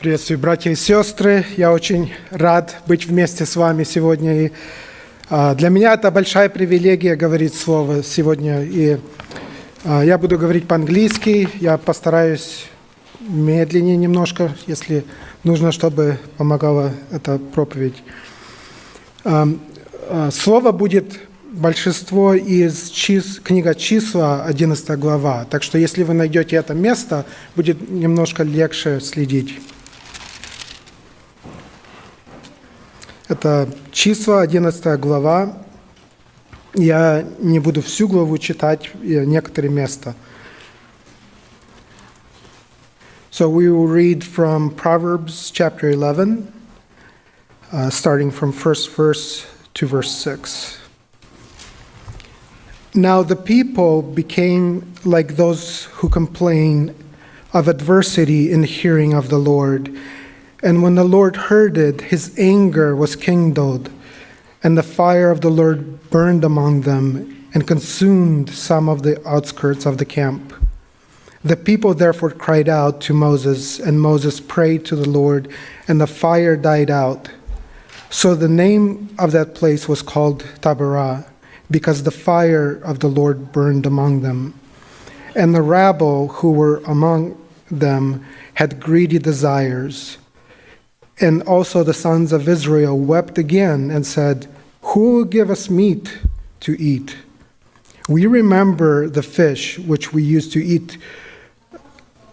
Приветствую, братья и сестры. Я очень рад быть вместе с вами сегодня. И для меня это большая привилегия говорить слово сегодня. И я буду говорить по-английски. Я постараюсь медленнее немножко, если нужно, чтобы помогала эта проповедь. Слово будет большинство из книга «Числа», 11 глава. Так что если вы найдете это место, будет немножко легче следить. Это «Числа», 11 глава. Я не буду всю главу читать, некоторые места. So we will read from Proverbs chapter 11, starting from first verse to verse 6. Now the people became like those who complain of adversity in hearing of the Lord. And when the Lord heard it, his anger was kindled, and the fire of the Lord burned among them and consumed some of the outskirts of the camp. The people therefore cried out to Moses, and Moses prayed to the Lord, and the fire died out. So the name of that place was called Taberah, because the fire of the Lord burned among them. And the rabble who were among them had greedy desires. And also the sons of Israel wept again and said, "Who will give us meat to eat? We remember the fish which we used to eat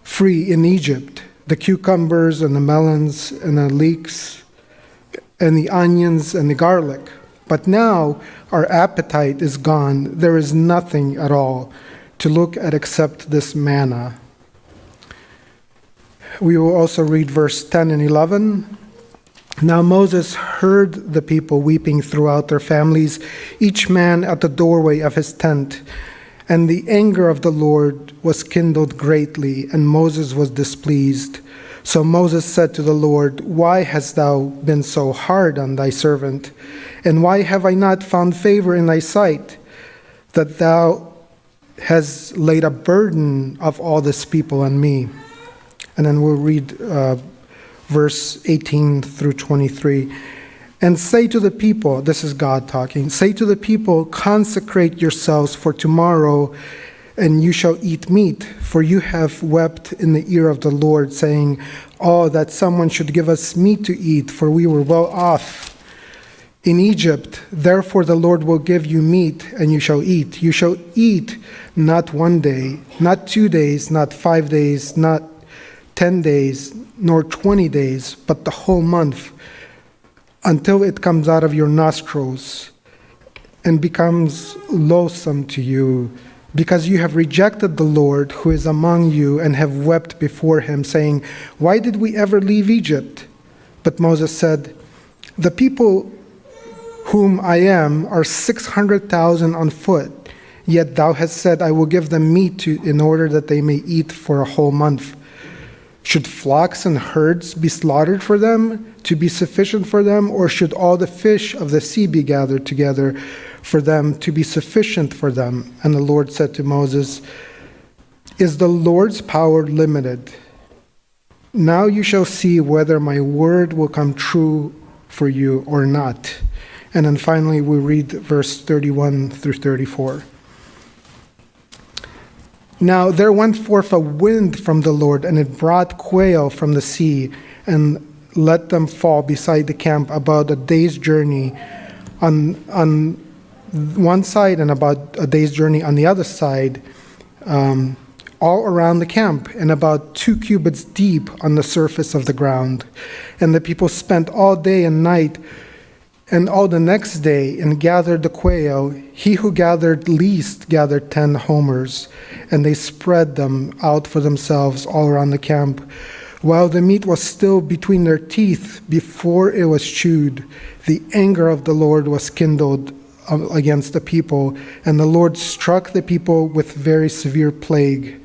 free in Egypt, the cucumbers and the melons and the leeks and the onions and the garlic. But now our appetite is gone. There is nothing at all to look at except this manna." We will also read verse 10 and 11. Now Moses heard the people weeping throughout their families, each man at the doorway of his tent. And the anger of the Lord was kindled greatly, and Moses was displeased. So Moses said to the Lord, "Why hast thou been so hard on thy servant? And why have I not found favor in thy sight, that thou hast laid a burden of all this people on me?" And then we'll read verse 18 through 23. "And say to the people," this is God talking, "say to the people, consecrate yourselves for tomorrow, and you shall eat meat. For you have wept in the ear of the Lord, saying, oh, that someone should give us meat to eat, for we were well off in Egypt. Therefore the Lord will give you meat, and you shall eat. You shall eat not 1 day, not 2 days, not 5 days, not 10 days, nor 20 days, but the whole month, until it comes out of your nostrils and becomes loathsome to you, because you have rejected the Lord who is among you and have wept before him, saying, why did we ever leave Egypt? But Moses said, the people whom I am are 600,000 on foot, yet thou hast said, I will give them meat in order that they may eat for a whole month. Should flocks and herds be slaughtered for them, to be sufficient for them, or should all the fish of the sea be gathered together for them, to be sufficient for them? And the Lord said to Moses, is the Lord's power limited? Now you shall see whether my word will come true for you or not. And then finally we read verse 31 through 34. Now there went forth a wind from the Lord, and it brought quail from the sea, and let them fall beside the camp about a day's journey on one side and about a day's journey on the other side, all around the camp, and about 2 cubits deep on the surface of the ground. And the people spent all day and night and all the next day and gathered the quail. He who gathered least gathered 10 homers, and they spread them out for themselves all around the camp. While the meat was still between their teeth before it was chewed, the anger of the Lord was kindled against the people, and the Lord struck the people with very severe plague.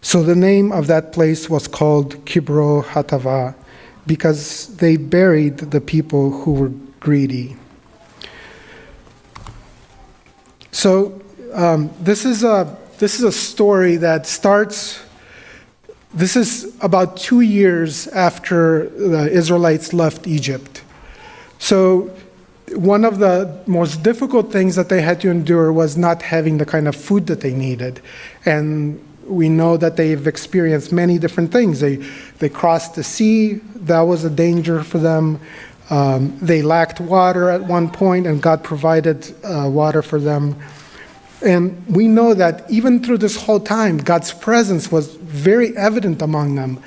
So the name of that place was called Kibro Hatava, because they buried the people who were greedy. So this is a story that starts This is about 2 years after the Israelites left Egypt. So one of the most difficult things that they had to endure was not having the kind of food that they needed. And we know that they've experienced many different things. They crossed the sea. That was a danger for them. They lacked water at one point, and God provided water for them. And we know that even through this whole time, God's presence was very evident among them.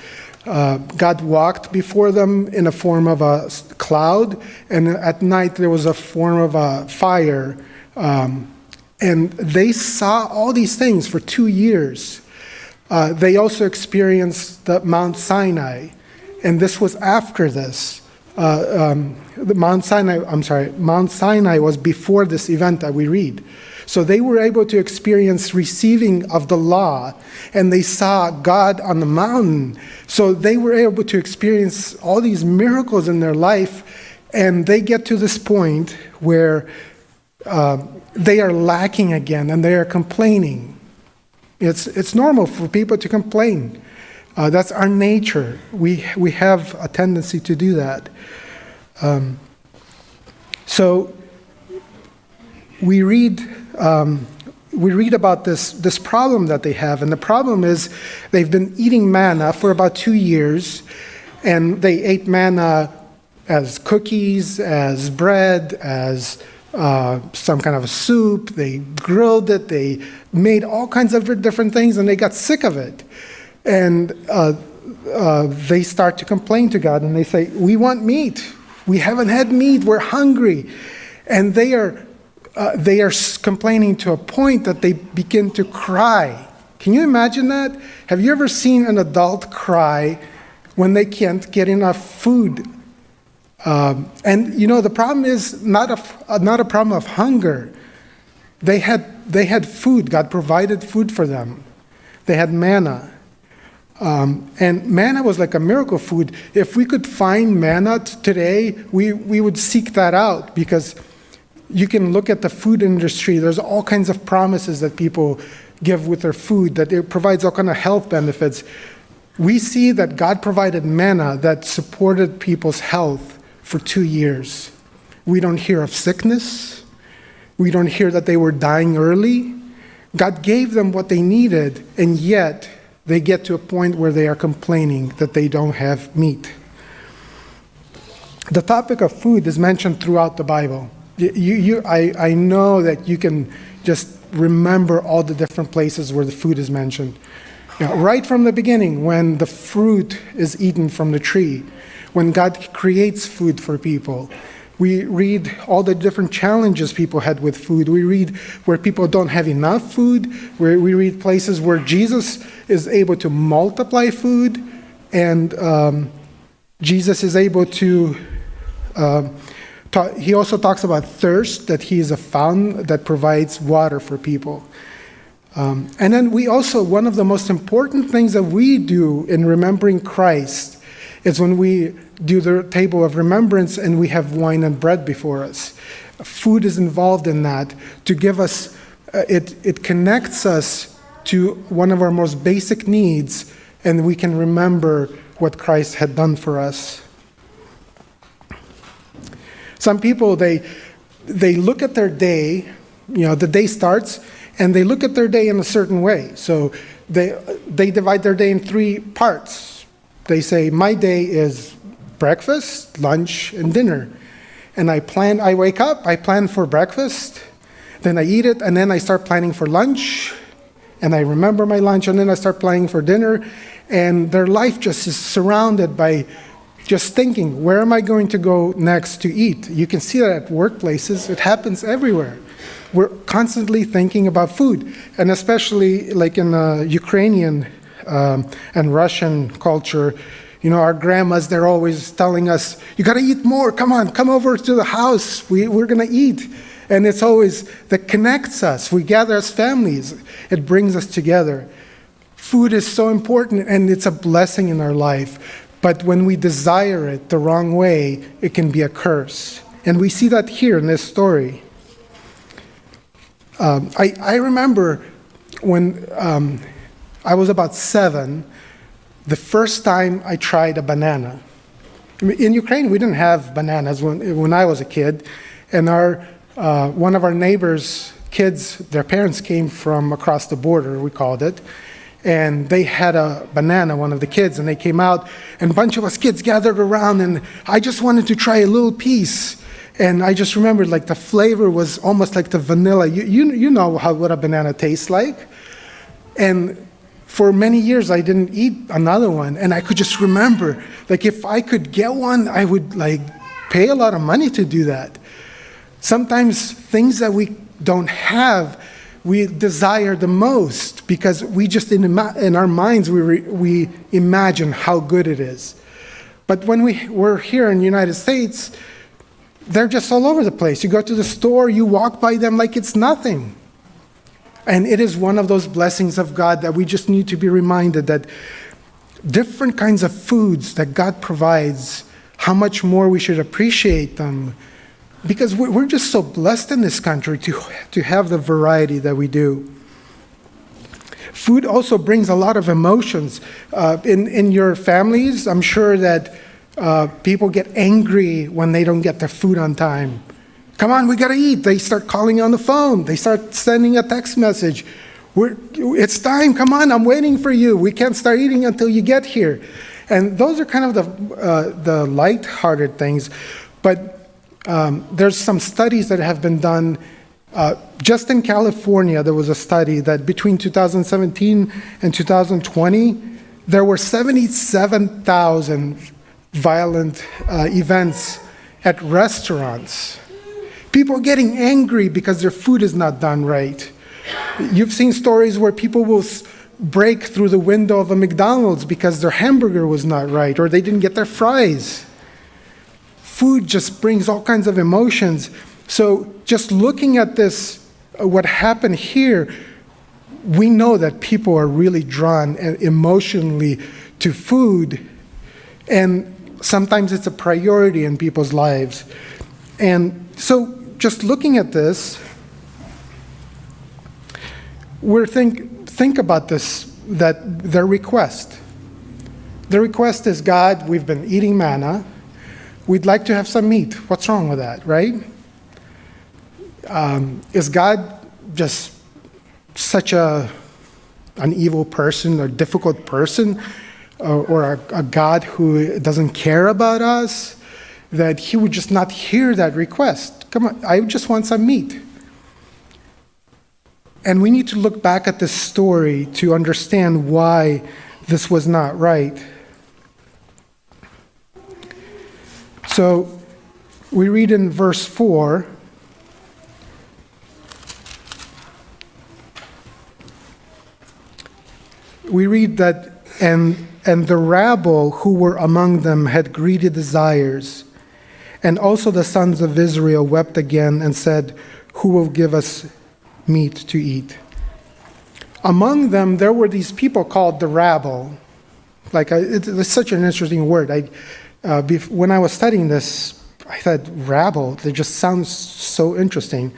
God walked before them in a form of a cloud, and at night there was a form of a fire. And they saw all these things for 2 years. They also experienced the Mount Sinai, and this was after this. Mount Sinai was before this event that we read. So they were able to experience receiving of the law, and they saw God on the mountain. So they were able to experience all these miracles in their life, and they get to this point where they are lacking again, and they are complaining. It's normal for people to complain. That's our nature. We have a tendency to do that. So we read about this problem that they have, and the problem is they've been eating manna for about 2 years, and they ate manna as cookies, as bread, as some kind of a soup. They grilled it. They made all kinds of different things, and they got sick of it. And they start to complain to God, and they say, "We want meat. We haven't had meat. We're hungry." And they are complaining to a point that they begin to cry. Can you imagine that? Have you ever seen an adult cry when they can't get enough food? And the problem is not a problem of hunger. They had food. God provided food for them. They had manna. And manna was like a miracle food. If we could find manna today, we would seek that out, because you can look at the food industry. There's all kinds of promises that people give with their food, that it provides all kinds of health benefits. We see that God provided manna that supported people's health for 2 years. We don't hear of sickness. We don't hear that they were dying early. God gave them what they needed, and yet they get to a point where they are complaining that they don't have meat. The topic of food is mentioned throughout the Bible. I know that you can just remember all the different places where the food is mentioned. Right from the beginning, when the fruit is eaten from the tree, when God creates food for people. We read all the different challenges people had with food. We read where people don't have enough food. We read places where Jesus is able to multiply food, and Jesus is able to he also talks about thirst, that he is a fountain that provides water for people. And then one of the most important things that we do in remembering Christ is when we do the table of remembrance and we have wine and bread before us. Food is involved in that to give us, it connects us to one of our most basic needs, and we can remember what Christ had done for us. Some people, they look at their day, the day starts, and they look at their day in a certain way. So they divide their day in 3 parts. They say, my day is breakfast, lunch, and dinner. And I wake up, I plan for breakfast, then I eat it, and then I start planning for lunch, and I remember my lunch, and then I start planning for dinner. And their life just is surrounded by just thinking, where am I going to go next to eat? You can see that at workplaces. It happens everywhere. We're constantly thinking about food, and especially like in Ukrainian and Russian culture, our grandmas, they're always telling us, you got to eat more. Come on, come over to the house. We're going to eat. And it's always that connects us. We gather as families. It brings us together. Food is so important, and it's a blessing in our life. But when we desire it the wrong way, it can be a curse. And we see that here in this story. I remember when I was about 7, the first time I tried a banana. In Ukraine, we didn't have bananas when I was a kid, and one of our neighbors' kids, their parents came from across the border, we called it, and they had a banana, one of the kids, and they came out, and a bunch of us kids gathered around, and I just wanted to try a little piece. And I just remembered, like, the flavor was almost like the vanilla. You know what a banana tastes like. And for many years, I didn't eat another one. And I could just remember, like, if I could get one, I would, like, pay a lot of money to do that. Sometimes things that we don't have, we desire the most because we just, in our minds, we imagine how good it is. But when we're here in the United States, they're just all over the place. You go to the store, you walk by them like it's nothing. And it is one of those blessings of God that we just need to be reminded that different kinds of foods that God provides, how much more we should appreciate them. Because we're just so blessed in this country to have the variety that we do. Food also brings a lot of emotions. In your families, I'm sure that people get angry when they don't get their food on time. Come on, we gotta eat. They start calling on the phone. They start sending a text message. It's time, come on, I'm waiting for you. We can't start eating until you get here. And those are kind of the light-hearted things. But there's some studies that have been done. Just in California, there was a study that between 2017 and 2020, there were 77,000 violent events at restaurants. People getting angry because their food is not done right. You've seen stories where people will break through the window of a McDonald's because their hamburger was not right or they didn't get their fries. Food just brings all kinds of emotions. So just looking at this, what happened here, we know that people are really drawn emotionally to food, and sometimes it's a priority in people's lives. And so just looking at this, think about this, that their request. The request is, God, we've been eating manna. We'd like to have some meat. What's wrong with that, right? Is God just such an evil person, a difficult person, or a God who doesn't care about us, that he would just not hear that request? Come on, I just want some meat. And we need to look back at this story to understand why this was not right. So we read in verse 4, we read that, and the rabble who were among them had greedy desires. And also the sons of Israel wept again and said, who will give us meat to eat? Among them, there were these people called the rabble. It's such an interesting word. When I was studying this, I thought, rabble, it just sounds so interesting.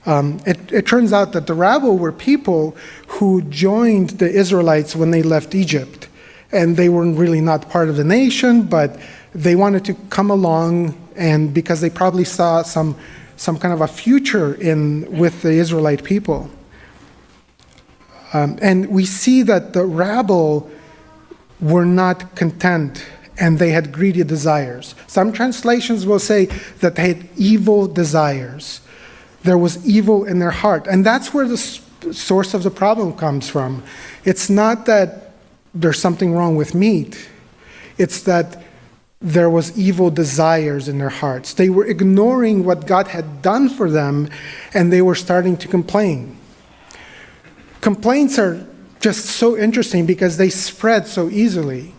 It turns out that the rabble were people who joined the Israelites when they left Egypt. And they were really not part of the nation, but they wanted to come along, and because they probably saw some kind of a future with the Israelite people. And we see that the rabble were not content, and they had greedy desires. Some translations will say that they had evil desires. There was evil in their heart. And that's where the source of the problem comes from. It's not that there's something wrong with meat. It's that there was evil desires in their hearts. They were ignoring what God had done for them, and they were starting to complain. Complaints are just so interesting because they spread so easily.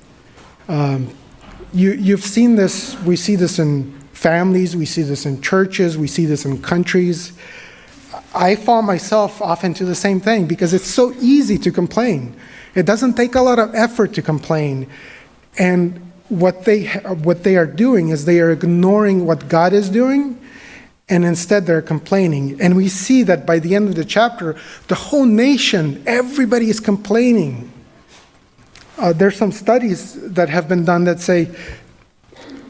You've seen this. We see this in families. We see this in churches. We see this in countries. I fall myself off into the same thing because it's so easy to complain. It doesn't take a lot of effort to complain. And what they are doing is they are ignoring what God is doing, and instead they're complaining. And we see that by the end of the chapter, the whole nation, everybody is complaining. There's some studies that have been done that say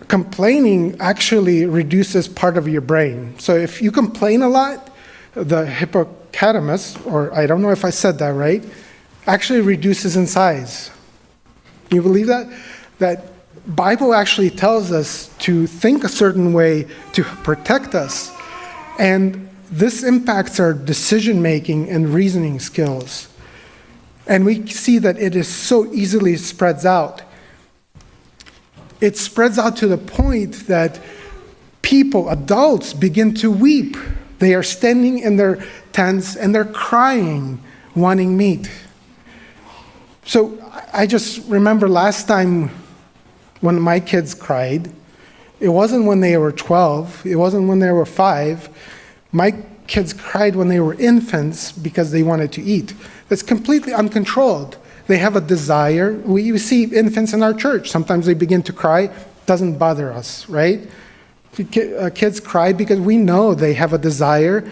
complaining actually reduces part of your brain. So if you complain a lot, the hippocampus, or I don't know if I said that right, actually reduces in size. You believe that? That Bible actually tells us to think a certain way to protect us. And this impacts our decision-making and reasoning skills. And we see that it is so easily spreads out. It spreads out to the point that people, adults, begin to weep. They are standing in their tents and they're crying, wanting meat. So I just remember last time when my kids cried, it wasn't when they were 12, it wasn't when they were 5. My kids cried when they were infants because they wanted to eat. That's completely uncontrolled. They have a desire. We see infants in our church. Sometimes they begin to cry. Doesn't bother us, right? Kids cry because we know they have a desire,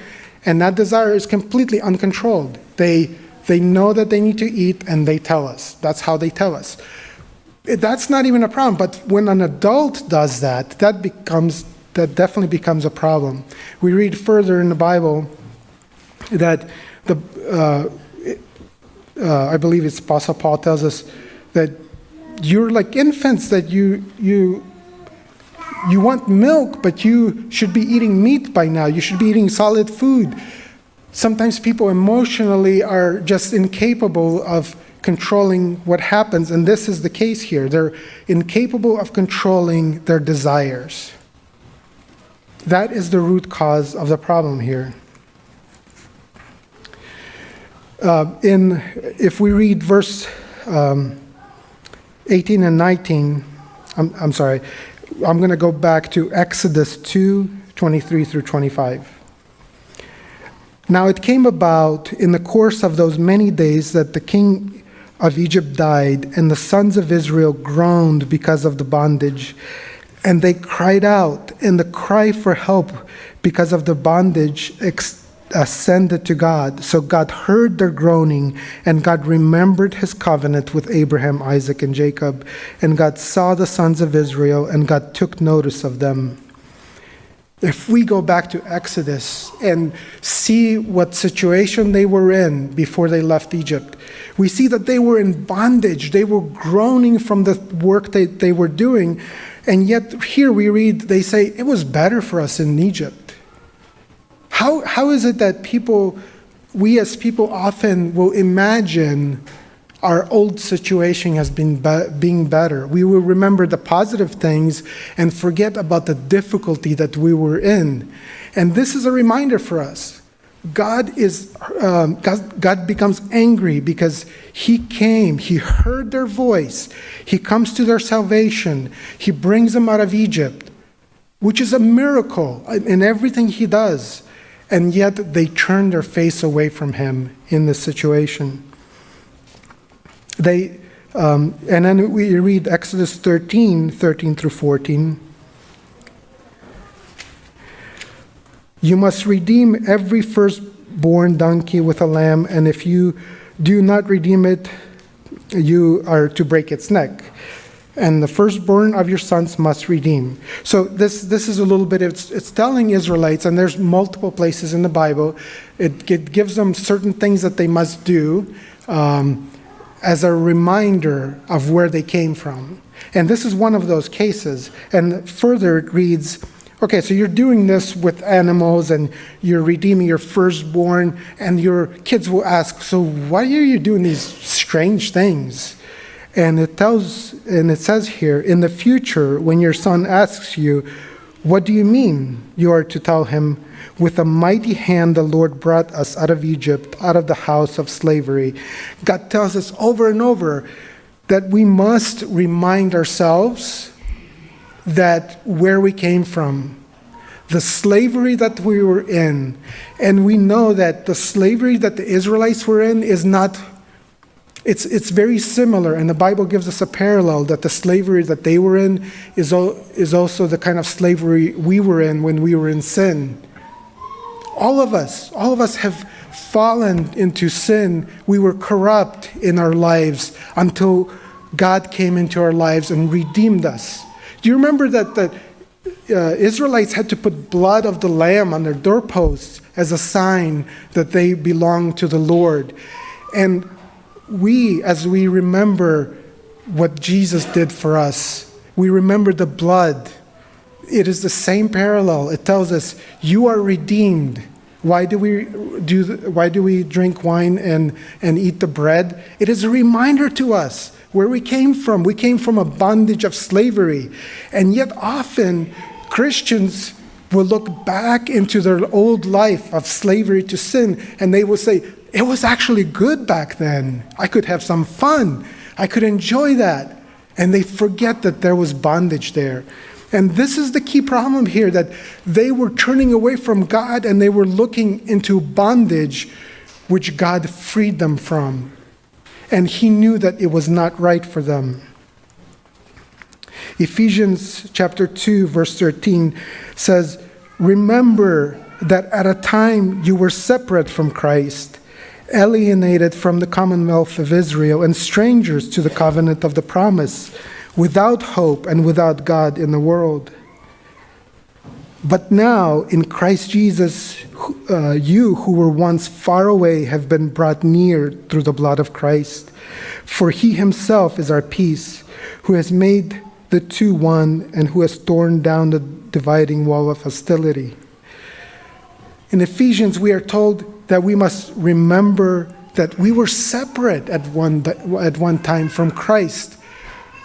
and that desire is completely uncontrolled. They know that they need to eat, and they tell us. That's how they tell us. That's not even a problem, but when an adult does that, that definitely becomes a problem. We read further in the Bible that I believe it's Apostle Paul tells us that you're like infants, that you want milk, but you should be eating meat by now. You should be eating solid food. Sometimes people emotionally are just incapable of controlling what happens, and this is the case here. They're incapable of controlling their desires. That is the root cause of the problem here. If we read verse 18 and 19, I'm sorry, I'm going to go back to Exodus 2, 23 through 25. Now it came about in the course of those many days that the king of Egypt died, and the sons of Israel groaned because of the bondage. And they cried out, and the cry for help because of the bondage ascended to God. So God heard their groaning, and God remembered his covenant with Abraham, Isaac, and Jacob. And God saw the sons of Israel, and God took notice of them. If we go back to Exodus and see what situation they were in before they left Egypt, we see that they were in bondage. They were groaning from the work they were doing. And yet here we read, they say, it was better for us in Egypt. How is it that we as people often will imagine our old situation has been being better? We will remember the positive things and forget about the difficulty that we were in. And this is a reminder for us. God becomes angry because he came, he heard their voice, he comes to their salvation, he brings them out of Egypt, which is a miracle in everything he does. And yet they turn their face away from him in this situation. And then we read Exodus 13 through 14. You must redeem every firstborn donkey with a lamb, and if you do not redeem it, you are to break its neck. And the firstborn of your sons must redeem. So this is a little bit, it's telling Israelites, and there's multiple places in the Bible, it gives them certain things that they must do as a reminder of where they came from. And this is one of those cases. And further it reads, okay, so you're doing this with animals and you're redeeming your firstborn, and your kids will ask, so why are you doing these strange things? And it says here, in the future, when your son asks you, what do you mean? You are to tell him, with a mighty hand the Lord brought us out of Egypt, out of the house of slavery. God tells us over and over that we must remind ourselves that where we came from, the slavery that we were in. And we know that the slavery that the Israelites were in is not, it's very similar. And the Bible gives us a parallel that the slavery that they were in is also the kind of slavery we were in when we were in sin. All of us have fallen into sin. We were corrupt in our lives until God came into our lives and redeemed us. Do you remember that the Israelites had to put blood of the lamb on their doorposts as a sign that they belonged to the Lord? And as we remember what Jesus did for us, we remember the blood. It is the same parallel. It tells us, you are redeemed. Why do we drink wine and eat the bread? It is a reminder to us where we came from. We came from a bondage of slavery. And yet often Christians will look back into their old life of slavery to sin, and they will say, it was actually good back then. I could have some fun. I could enjoy that. And they forget that there was bondage there. And this is the key problem here, that they were turning away from God and they were looking into bondage, which God freed them from. And he knew that it was not right for them. Ephesians chapter 2, verse 13 says, remember that at a time you were separate from Christ, alienated from the commonwealth of Israel, and strangers to the covenant of the promise, without hope and without God in the world. But now, in Christ Jesus, you who were once far away have been brought near through the blood of Christ. For he himself is our peace, who has made the two one, and who has torn down the dividing wall of hostility. In Ephesians, we are told that we must remember that we were separate at one time from Christ.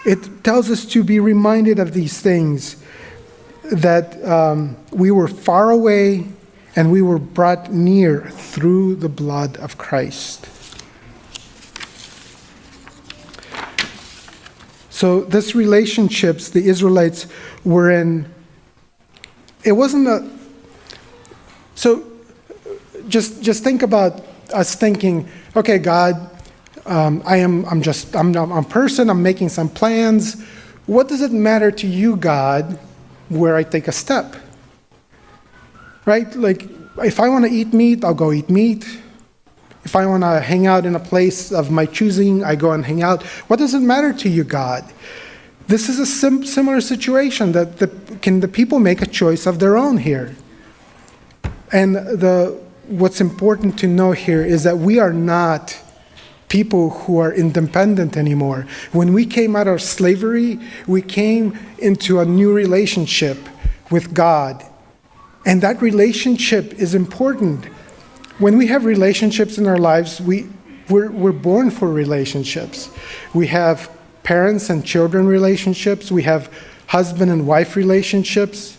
It tells us to be reminded of these things, that we were far away and we were brought near through the blood of Christ. So this relationships the Israelites were in, it wasn't a... So just think about us thinking, okay, God, I'm a person, I'm making some plans. What does it matter to you, God, where I take a step? Right? Like, if I want to eat meat, I'll go eat meat. If I want to hang out in a place of my choosing, I go and hang out. What does it matter to you, God? This is a similar situation, that can the people make a choice of their own here? And what's important to know here is that we are not people who are independent anymore. When we came out of slavery, we came into a new relationship with God. And that relationship is important. When we have relationships in our lives, we're born for relationships. We have parents and children relationships. We have husband and wife relationships.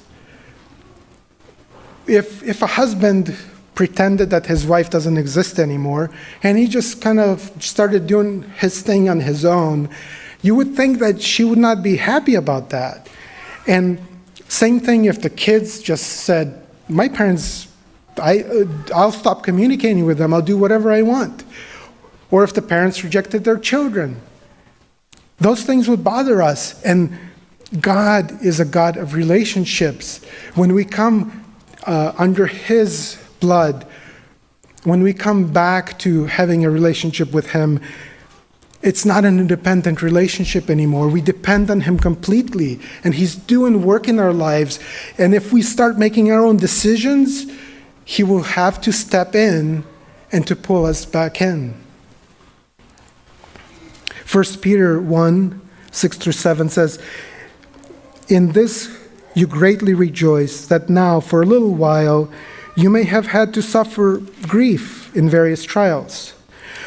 If a husband pretended that his wife doesn't exist anymore, and he just kind of started doing his thing on his own, you would think that she would not be happy about that. And same thing if the kids just said, my parents, I'll stop communicating with them, I'll do whatever I want. Or if the parents rejected their children. Those things would bother us. And God is a God of relationships. When we come under his blood, when we come back to having a relationship with him, it's not an independent relationship anymore. We depend on him completely, and he's doing work in our lives. And if we start making our own decisions, he will have to step in and to pull us back in. 1 Peter 1, 6-7 says, in this you greatly rejoice, that now for a little while you may have had to suffer grief in various trials,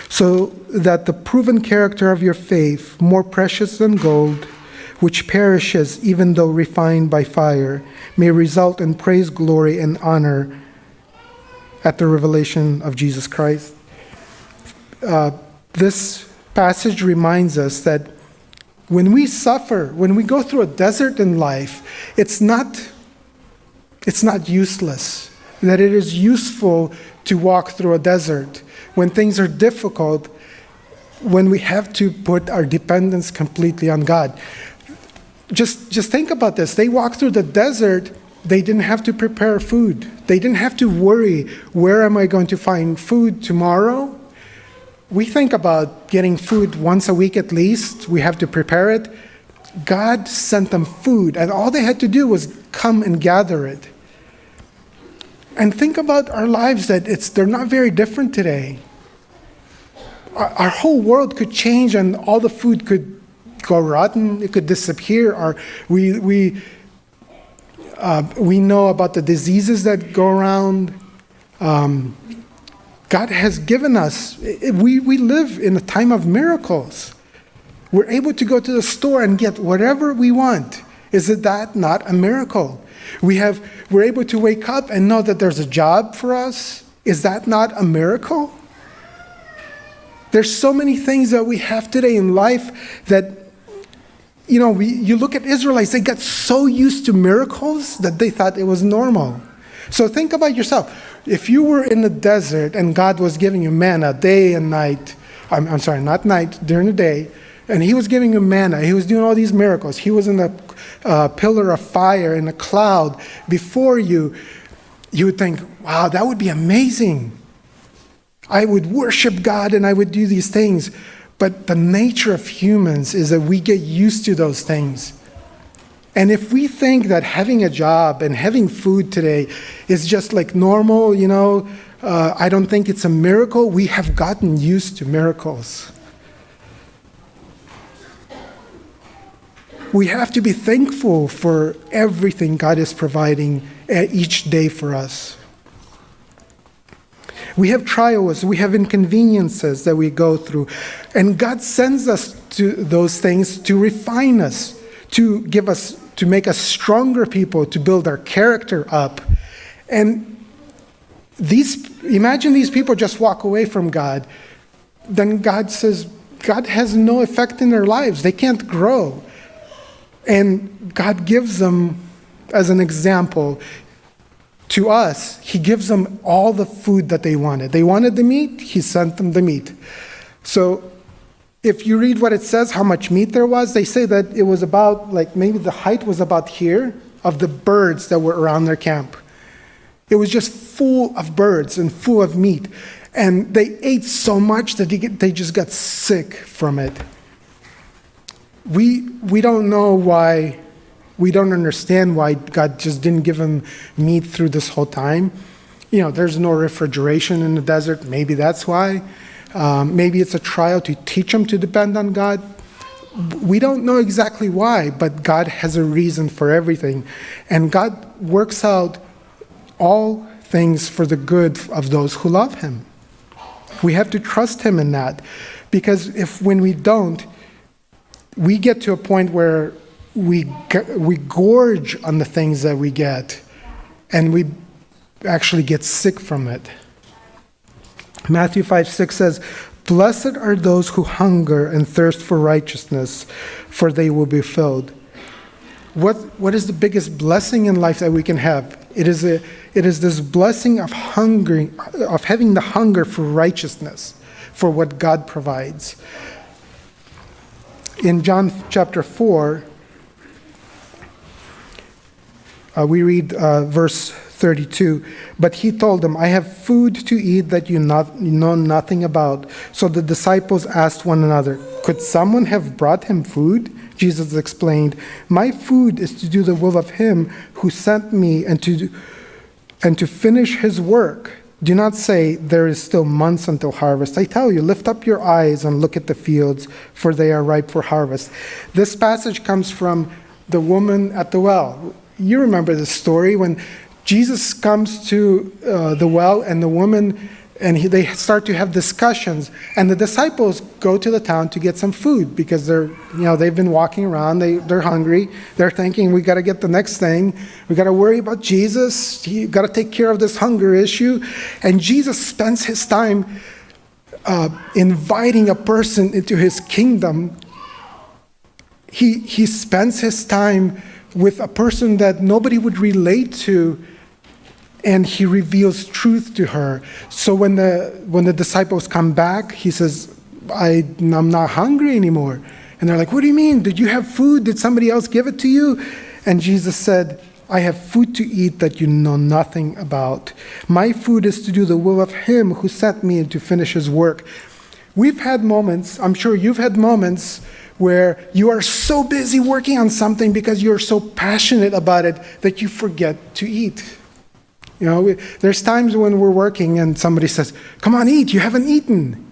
so that the proven character of your faith, more precious than gold, which perishes even though refined by fire, may result in praise, glory, and honor at the revelation of Jesus Christ. This passage reminds us that when we suffer, when we go through a desert in life, it's not useless. That it is useful to walk through a desert. When things are difficult, when we have to put our dependence completely on God. Just think about this. They walked through the desert, they didn't have to prepare food. They didn't have to worry, where am I going to find food tomorrow? we think about getting food once a week at least. We have to prepare it. God sent them food, and all they had to do was come and gather it. And think about our lives, that they're not very different today. Our whole world could change, and all the food could go rotten. It could disappear. Or we know about the diseases that go around. God has given us. We live in a time of miracles. We're able to go to the store and get whatever we want. Is that not a miracle? We're able to wake up and know that there's a job for us. Is that not a miracle? There's so many things that we have today in life that, you look at Israelites, they got so used to miracles that they thought it was normal. So think about yourself. If you were in the desert and God was giving you manna day and night, I'm sorry, not night, during the day, and he was giving you manna. He was doing all these miracles. He was in a pillar of fire in a cloud before you. You would think, wow, that would be amazing. I would worship God and I would do these things. But the nature of humans is that we get used to those things. And if we think that having a job and having food today is just like normal, I don't think it's a miracle. We have gotten used to miracles. We have to be thankful for everything God is providing each day for us. We have trials, we have inconveniences that we go through, and God sends us to those things to refine us, to make us stronger people, to build our character up. And imagine these people just walk away from God. Then God says, God has no effect in their lives. They can't grow. And God gives them, as an example, to us, he gives them all the food that they wanted. They wanted the meat, he sent them the meat. So if you read what it says, how much meat there was, they say that it was about, maybe the height was about here of the birds that were around their camp. It was just full of birds and full of meat. And they ate so much that they just got sick from it. We don't know why, we don't understand why God just didn't give them meat through this whole time. There's no refrigeration in the desert. Maybe that's why. Maybe it's a trial to teach them to depend on God. We don't know exactly why, but God has a reason for everything. And God works out all things for the good of those who love him. We have to trust him in that. Because when we don't, we get to a point where we gorge on the things that we get, and we actually get sick from it. Matthew 5:6 says, "Blessed are those who hunger and thirst for righteousness, for they will be filled." What is the biggest blessing in life that we can have? It is this blessing of having the hunger for righteousness, for what God provides. In John chapter 4, we read verse 32. "But he told them, 'I have food to eat that you know nothing about.' So the disciples asked one another, 'Could someone have brought him food?' Jesus explained, 'My food is to do the will of him who sent me and to finish his work. Do not say, there is still months until harvest. I tell you, lift up your eyes and look at the fields, for they are ripe for harvest.'" This passage comes from the woman at the well. You remember the story when Jesus comes to the well, and the woman, they start to have discussions, and the disciples go to the town to get some food because they've been walking around, they're hungry, they're thinking, we got to get the next thing, we got to worry about Jesus, you got to take care of this hunger issue. And Jesus spends his time inviting a person into his kingdom. He spends his time with a person that nobody would relate to, and he reveals truth to her. So when the disciples come back, he says, I'm not hungry anymore. And they're like, what do you mean? Did you have food? Did somebody else give it to you? And Jesus said, I have food to eat that you know nothing about. My food is to do the will of him who sent me and to finish his work. We've had moments, I'm sure you've had moments, where you are so busy working on something because you're so passionate about it that you forget to eat. There's times when we're working and somebody says, come on, eat, you haven't eaten.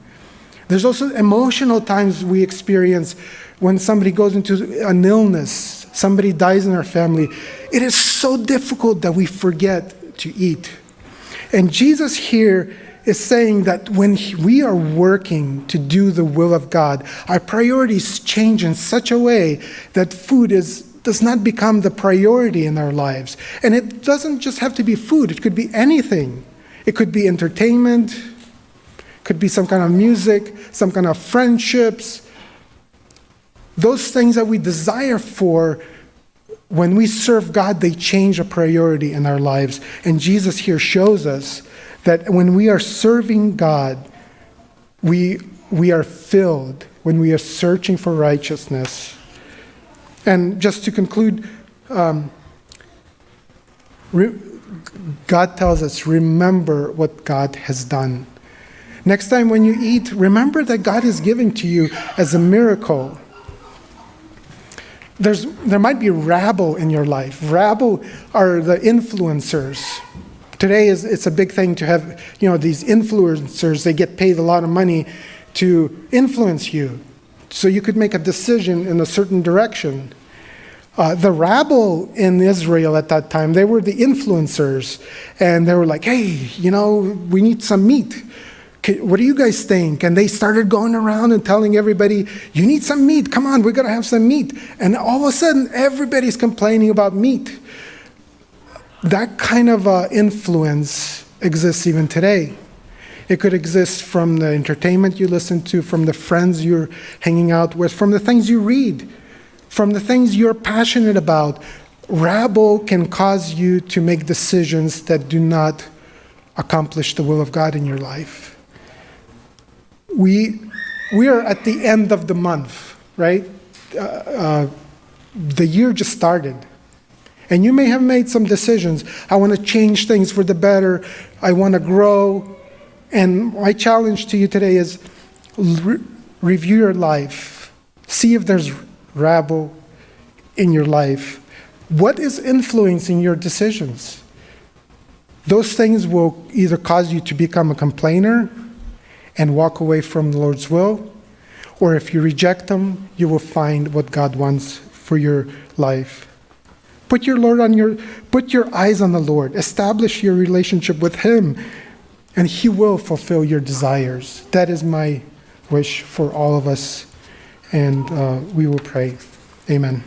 There's also emotional times we experience when somebody goes into an illness, somebody dies in our family. It is so difficult that we forget to eat. And Jesus here is saying that when we are working to do the will of God, our priorities change in such a way that food does not become the priority in our lives. And it doesn't just have to be food. It could be anything. It could be entertainment. It could be some kind of music, some kind of friendships. Those things that we desire for, when we serve God, they change a priority in our lives. And Jesus here shows us that when we are serving God, we are filled when we are searching for righteousness. And just to conclude, God tells us, remember what God has done. Next time when you eat, remember that God is giving to you as a miracle. There might be rabble in your life. Rabble are the influencers. Today it's a big thing to have, these influencers. They get paid a lot of money to influence you, so you could make a decision in a certain direction. The rabble in Israel at that time, they were the influencers, and they were like, hey, we need some meat. What do you guys think? And they started going around and telling everybody, you need some meat. Come on, we're going to have some meat. And all of a sudden, everybody's complaining about meat. That kind of influence exists even today. It could exist from the entertainment you listen to, from the friends you're hanging out with, from the things you read, from the things you're passionate about. Rabble can cause you to make decisions that do not accomplish the will of God in your life. We are at the end of the month, right? The year just started. And you may have made some decisions. I want to change things for the better. I want to grow. And my challenge to you today is review your life. See if there's rabble in your life. What is influencing your decisions? Those things will either cause you to become a complainer and walk away from the Lord's will, or if you reject them, you will find what God wants for your life. Put your eyes on the Lord. Establish your relationship with Him, and He will fulfill your desires. That is my wish for all of us, and we will pray. Amen.